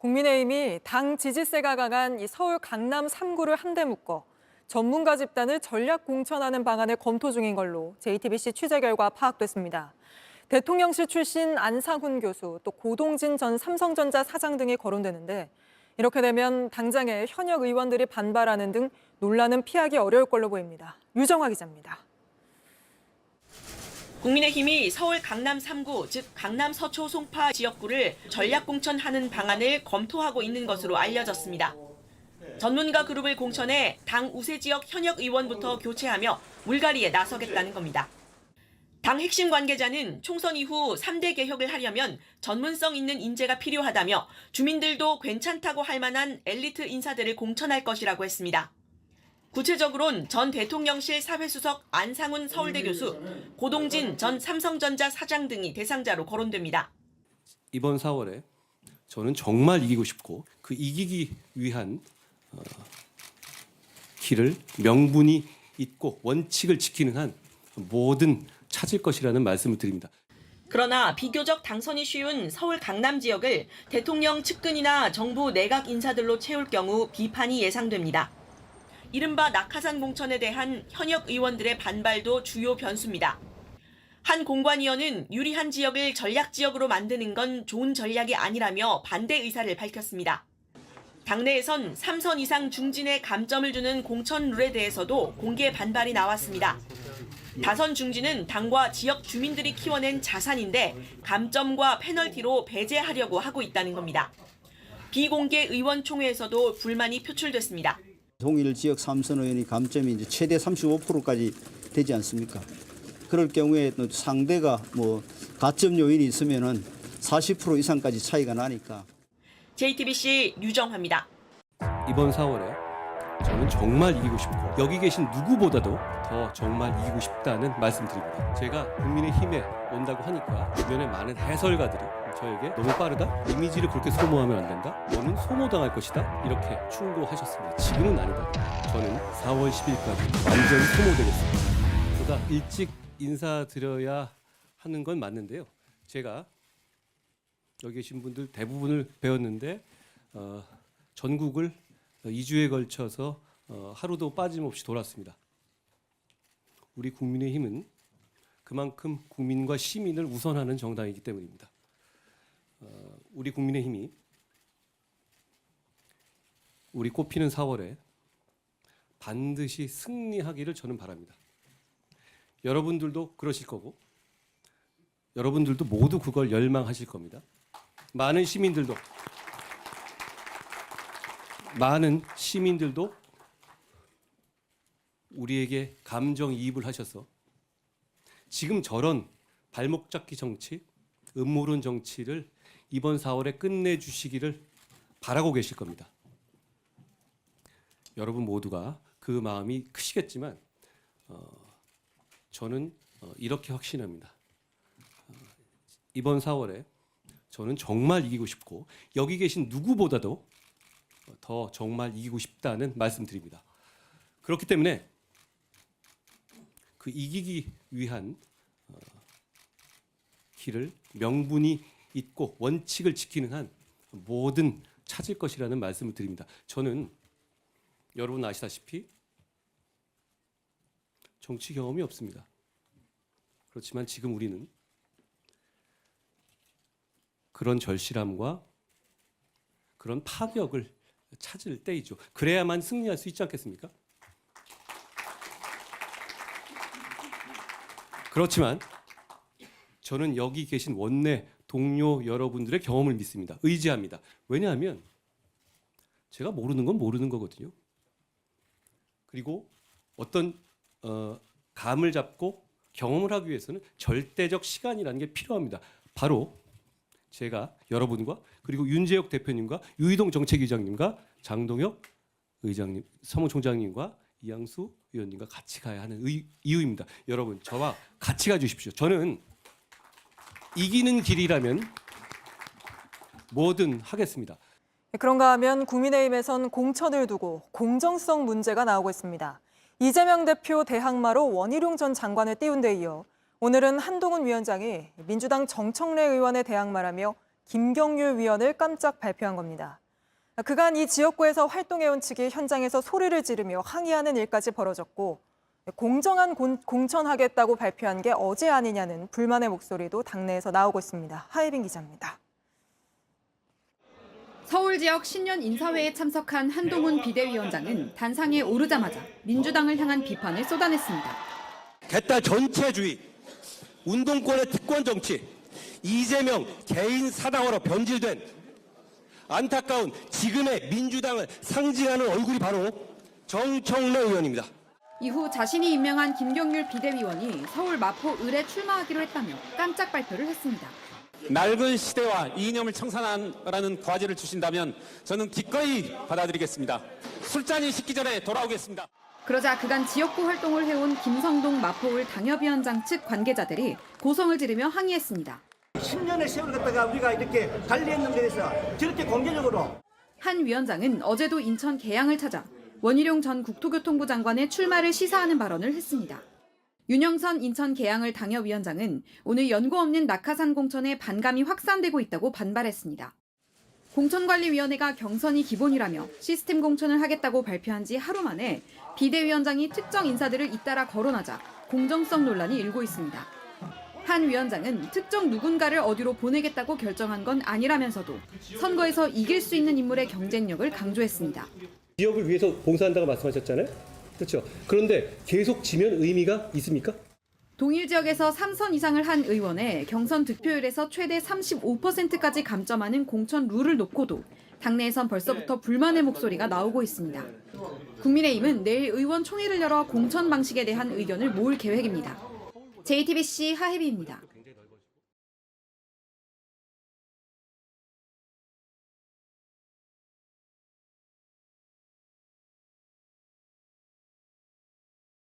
국민의힘이 당 지지세가 강한 이 서울 강남 3구를 한데 묶어 전문가 집단을 전략 공천하는 방안을 검토 중인 걸로 JTBC 취재 결과 파악됐습니다. 대통령실 출신 안상훈 교수, 또 고동진 전 삼성전자 사장 등이 거론되는데 이렇게 되면 당장에 현역 의원들이 반발하는 등 논란은 피하기 어려울 걸로 보입니다. 유정화 기자입니다. 국민의힘이 서울 강남 3구, 즉 강남 서초 송파 지역구를 전략 공천하는 방안을 검토하고 있는 것으로 알려졌습니다. 전문가 그룹을 공천해 당 우세 지역 현역 의원부터 교체하며 물갈이에 나서겠다는 겁니다. 당 핵심 관계자는 총선 이후 3대 개혁을 하려면 전문성 있는 인재가 필요하다며 주민들도 괜찮다고 할 만한 엘리트 인사들을 공천할 것이라고 했습니다. 구체적으로는 전 대통령실 사회수석 안상훈 서울대 교수, 고동진 전 삼성전자 사장 등이 대상자로 거론됩니다. 이번 4월에 저는 정말 이기고 싶고 그 이기기 위한 길을 명분이 있고 원칙을 지키는 한 뭐든 찾을 것이라는 말씀을 드립니다. 그러나 비교적 당선이 쉬운 서울 강남 지역을 대통령 측근이나 정부 내각 인사들로 채울 경우 비판이 예상됩니다. 이른바 낙하산 공천에 대한 현역 의원들의 반발도 주요 변수입니다. 한 공관위원은 유리한 지역을 전략 지역으로 만드는 건 좋은 전략이 아니라며 반대 의사를 밝혔습니다. 당내에선 3선 이상 중진에 감점을 주는 공천 룰에 대해서도 공개 반발이 나왔습니다. 다선 중진은 당과 지역 주민들이 키워낸 자산인데 감점과 페널티로 배제하려고 하고 있다는 겁니다. 비공개 의원총회에서도 불만이 표출됐습니다. 동일 지역 3선 의원이 감점이 이제 최대 35%까지 되지 않습니까? 그럴 경우에 또 상대가 가점 요인이 있으면은 40% 이상까지 차이가 나니까. JTBC 유정화입니다. 이번 4월에 저는 정말 이기고 싶고 여기 계신 누구보다도 더 정말 이기고 싶다는 말씀드립니다. 제가 국민의힘에 온다고 하니까 주변에 많은 해설가들이 저에게 너무 빠르다? 이미지를 그렇게 소모하면 안 된다? 너는 소모당할 것이다? 이렇게 충고하셨습니다. 지금은 아니다. 저는 4월 10일까지 완전히 소모되겠습니다. 보다 일찍 인사드려야 하는 건 맞는데요. 제가 여기 계신 분들 대부분을 배웠는데 전국을 2주에 걸쳐서 하루도 빠짐없이 돌았습니다. 우리 국민의힘은 그만큼 국민과 시민을 우선하는 정당이기 때문입니다. 우리 국민의힘이 우리 꽃피는 4월에 반드시 승리하기를 저는 바랍니다. 여러분들도 그러실 거고 여러분들도 모두 그걸 열망하실 겁니다. 많은 시민들도 우리에게 감정이입을 하셔서 지금 저런 발목 잡기 정치, 음모론 정치를 이번 4월에 끝내주시기를 바라고 계실 겁니다. 여러분 모두가 그 마음이 크시겠지만 저는 이렇게 확신합니다. 이번 4월에 저는 정말 이기고 싶고 여기 계신 누구보다도 더 정말 이기고 싶다는 말씀드립니다. 그렇기 때문에 그 이기기 위한 길을 명분이 있고 원칙을 지키는 한 뭐든 찾을 것이라는 말씀을 드립니다. 저는 여러분 아시다시피 정치 경험이 없습니다. 그렇지만 지금 우리는 그런 절실함과 그런 파격을 찾을 때이죠. 그래야만 승리할 수 있지 않겠습니까? 그렇지만 저는 여기 계신 원내 동료 여러분들의 경험을 믿습니다. 의지합니다. 왜냐하면 제가 모르는 건 모르는 거거든요. 그리고 어떤 감을 잡고 경험을 하기 위해서는 절대적 시간이라는 게 필요합니다. 바로 제가 여러분과 그리고 윤재혁 대표님과 유희동 정책위원장님과 장동혁 의장님, 사무총장님과 이양수 의원님과 같이 가야 하는 이유입니다. 여러분 저와 같이 가주십시오. 저는 이기는 길이라면 뭐든 하겠습니다. 그런가 하면 국민의힘에선 공천을 두고 공정성 문제가 나오고 있습니다. 이재명 대표 대항마로 원희룡 전 장관을 띄운 데 이어 오늘은 한동훈 위원장이 민주당 정청래 의원의 대항마라며 김경률 위원을 깜짝 발표한 겁니다. 그간 이 지역구에서 활동해온 측이 현장에서 소리를 지르며 항의하는 일까지 벌어졌고 공정한 공천하겠다고 발표한 게 어제 아니냐는 불만의 목소리도 당내에서 나오고 있습니다. 하예빈 기자입니다. 서울 지역 신년 인사회에 참석한 한동훈 비대위원장은 단상에 오르자마자 민주당을 향한 비판을 쏟아냈습니다. 개딸 전체주의, 운동권의 특권 정치, 이재명 개인 사당으로 변질된 안타까운 지금의 민주당을 상징하는 얼굴이 바로 정청래 의원입니다. 이후 자신이 임명한 김경률 비대위원이 서울 마포 을에 출마하기로 했다며 깜짝 발표를 했습니다. 낡은 시대와 이념을 청산하라는 과제를 주신다면 저는 기꺼이 받아들이겠습니다. 술잔이 식기 전에 돌아오겠습니다. 그러자 그간 지역구 활동을 해온 김성동 마포을 당협위원장 측 관계자들이 고성을 지르며 항의했습니다. 10년의 세월을 갖다가 우리가 이렇게 관리했는 데에서 저렇게 공개적으로. 한 위원장은 어제도 인천 계양을 찾아 원희룡 전 국토교통부 장관의 출마를 시사하는 발언을 했습니다. 윤영선 인천 계양을 당협위원장은 오늘 연고 없는 낙하산 공천에 반감이 확산되고 있다고 반발했습니다. 공천관리위원회가 경선이 기본이라며 시스템 공천을 하겠다고 발표한 지 하루 만에 비대위원장이 특정 인사들을 잇따라 거론하자 공정성 논란이 일고 있습니다. 한 위원장은 특정 누군가를 어디로 보내겠다고 결정한 건 아니라면서도 선거에서 이길 수 있는 인물의 경쟁력을 강조했습니다. 지역을 위해서 봉사한다고 말씀하셨잖아요. 그렇죠. 그런데 계속 지면 의미가 있습니까? 동일 지역에서 3선 이상을 한 의원의 경선 득표율에서 최대 35%까지 감점하는 공천 룰을 놓고도 당내에선 벌써부터 불만의 목소리가 나오고 있습니다. 국민의힘은 내일 의원총회를 열어 공천 방식에 대한 의견을 모을 계획입니다. JTBC 하혜비입니다.